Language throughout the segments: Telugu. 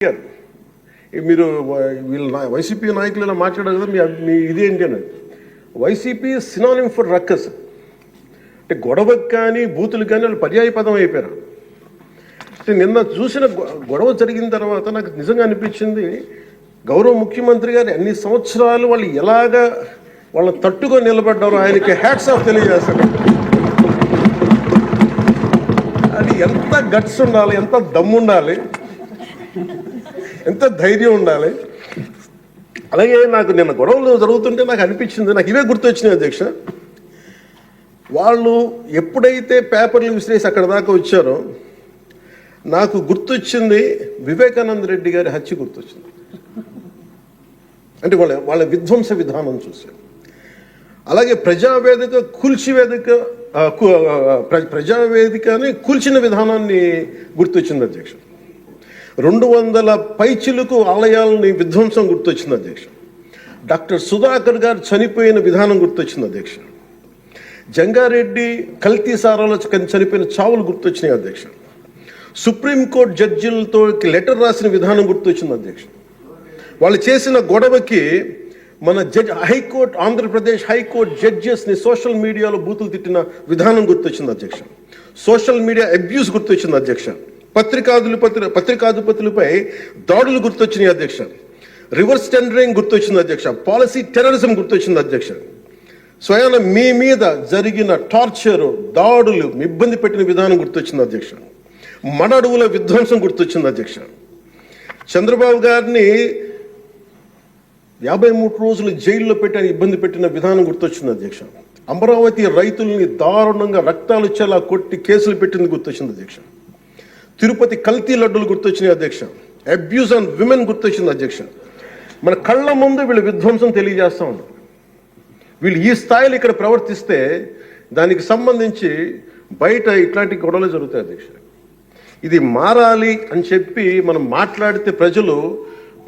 మీరు వీళ్ళు వైసీపీ నాయకులు ఇలా మాట్లాడారు కదా, మీ ఇదేంటి అని. వైసీపీ సినానిమ్ ఫర్ రక్కస్ అంటే గొడవకు కానీ బూతులు కానీ వాళ్ళు పర్యాయ పదం అయిపోయారు. అంటే నిన్న చూసిన గొడవ జరిగిన తర్వాత నాకు నిజంగా అనిపించింది, గౌరవ ముఖ్యమంత్రి గారు అన్ని సంవత్సరాలు వాళ్ళు ఎలాగా వాళ్ళని తట్టుకొని నిలబడ్డారో ఆయనకి హ్యాట్స్ ఆఫ్ తెలియజేస్తారు. అది ఎంత గట్స్ ఉండాలి, ఎంత దమ్ము ఉండాలి, ఎంత ధైర్యం ఉండాలి. అలాగే నాకు నిన్న గొడవలు జరుగుతుంటే నాకు అనిపించింది, నాకు ఇవే గుర్తొచ్చినాయి అధ్యక్ష. వాళ్ళు ఎప్పుడైతే పేపర్లు విసిరేసి అక్కడ దాకా వచ్చారో నాకు గుర్తొచ్చింది వివేకానంద రెడ్డి గారి హత్య గుర్తొచ్చింది. అంటే వాళ్ళ విధ్వంస విధానం చూశారు. అలాగే ప్రజావేదికని కూల్చిన విధానాన్ని గుర్తొచ్చింది అధ్యక్ష. 200 పైచిలకు ఆలయాలని విధ్వంసం గుర్తొచ్చింది అధ్యక్ష. డాక్టర్ సుధాకర్ గారు చనిపోయిన విధానం గుర్తొచ్చింది అధ్యక్ష. జంగారెడ్డి కల్తీ సారాలో చనిపోయిన చావులు గుర్తొచ్చినాయి అధ్యక్ష. సుప్రీంకోర్టు జడ్జిలతో లెటర్ రాసిన విధానం గుర్తొచ్చింది అధ్యక్ష. వాళ్ళు చేసిన గొడవకి మన హైకోర్టు, ఆంధ్రప్రదేశ్ హైకోర్టు జడ్జెస్ని సోషల్ మీడియాలో బూతులు తిట్టిన విధానం గుర్తొచ్చింది అధ్యక్ష. సోషల్ మీడియా అబ్యూస్ గుర్తొచ్చింది అధ్యక్ష. పత్రికాధిపతులపై దాడులు గుర్తొచ్చినాయి అధ్యక్ష. రివర్స్ టెండరింగ్ గుర్తొచ్చింది అధ్యక్ష. పాలసీ టెర్రరిజం గుర్తొచ్చింది అధ్యక్ష. స్వయాన మీ మీద జరిగిన టార్చరు, దాడులు, ఇబ్బంది పెట్టిన విధానం గుర్తొచ్చింది అధ్యక్ష. మన అడవుల విధ్వంసం గుర్తొచ్చింది అధ్యక్ష. చంద్రబాబు గారిని 53 రోజులు జైల్లో పెట్టి ఇబ్బంది పెట్టిన విధానం గుర్తొచ్చింది అధ్యక్ష. అమరావతి రైతుల్ని దారుణంగా రక్తాలు ఇచ్చేలా కొట్టి కేసులు పెట్టింది గుర్తొచ్చింది అధ్యక్ష. తిరుపతి కల్తీ లడ్డులు గుర్తొచ్చినాయి అధ్యక్ష. అబ్యూస్ ఆన్ విమెన్ గుర్తొచ్చింది అధ్యక్ష. మన కళ్ళ ముందు వీళ్ళు విధ్వంసం తెలియజేస్తూ ఉన్నారు. వీళ్ళు ఈ స్థాయిలో ఇక్కడ ప్రవర్తిస్తే దానికి సంబంధించి బయట ఇట్లాంటి గొడవలు జరుగుతాయి అధ్యక్ష. ఇది మారాలి అని చెప్పి మనం మాట్లాడితే ప్రజలు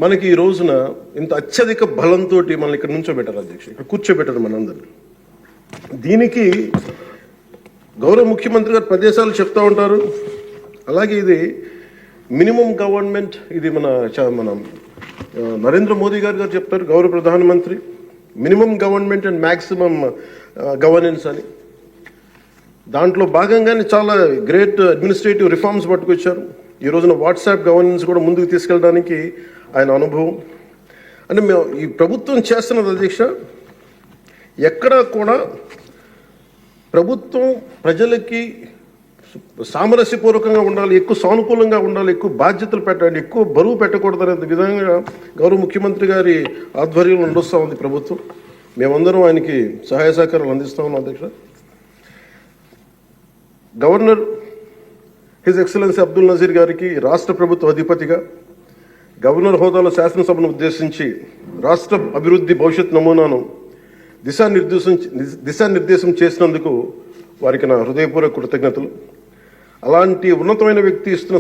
మనకి ఈ రోజున ఇంత అత్యధిక బలంతో మనల్ని ఇక్కడ నుంచోబెట్టారు అధ్యక్ష, ఇక్కడ కూర్చోబెట్టారు మనందరినీ. దీనికి గౌరవ ముఖ్యమంత్రి గారు ప్రదేశాలు చెప్తూ ఉంటారు. అలాగే ఇది మినిమం గవర్నమెంట్, ఇది మన నరేంద్ర మోదీ గారు చెప్తారు, గౌరవ ప్రధానమంత్రి, minimum government and maximum governance అని. దాంట్లో భాగంగానే చాలా గ్రేట్ అడ్మినిస్ట్రేటివ్ రిఫార్మ్స్ పట్టుకొచ్చారు. ఈ రోజున వాట్సాప్ గవర్నెన్స్ కూడా ముందుకు తీసుకెళ్ళడానికి ఆయన అనుభవం. అంటే మేము ఈ ప్రభుత్వం చేస్తున్నది అధ్యక్ష, ఎక్కడా కూడా ప్రభుత్వం ప్రజలకి సామరస్యపూర్వకంగా ఉండాలి, ఎక్కువ సానుకూలంగా ఉండాలి, ఎక్కువ బాధ్యతలు పెట్టాలి, ఎక్కువ బరువు పెట్టకూడదు అనే విధంగా గౌరవ ముఖ్యమంత్రి గారి ఆధ్వర్యంలో నడుస్తూ ఉంది ప్రభుత్వం. మేమందరం ఆయనకి సహాయ సహకారాలు అందిస్తూ ఉన్నాం అధ్యక్ష. Governor his excellency Abdul Nazeer గారికి రాష్ట్ర ప్రభుత్వ అధిపతిగా గవర్నర్ హోదాలో శాసనసభను ఉద్దేశించి రాష్ట్ర అభివృద్ధి భవిష్యత్ నమూనాను దిశానిర్దేశం చేసినందుకు వారికి నా హృదయపూర్వక కృతజ్ఞతలు. అలాంటి ఉన్నతమైన వ్యక్తి ఇస్తున్న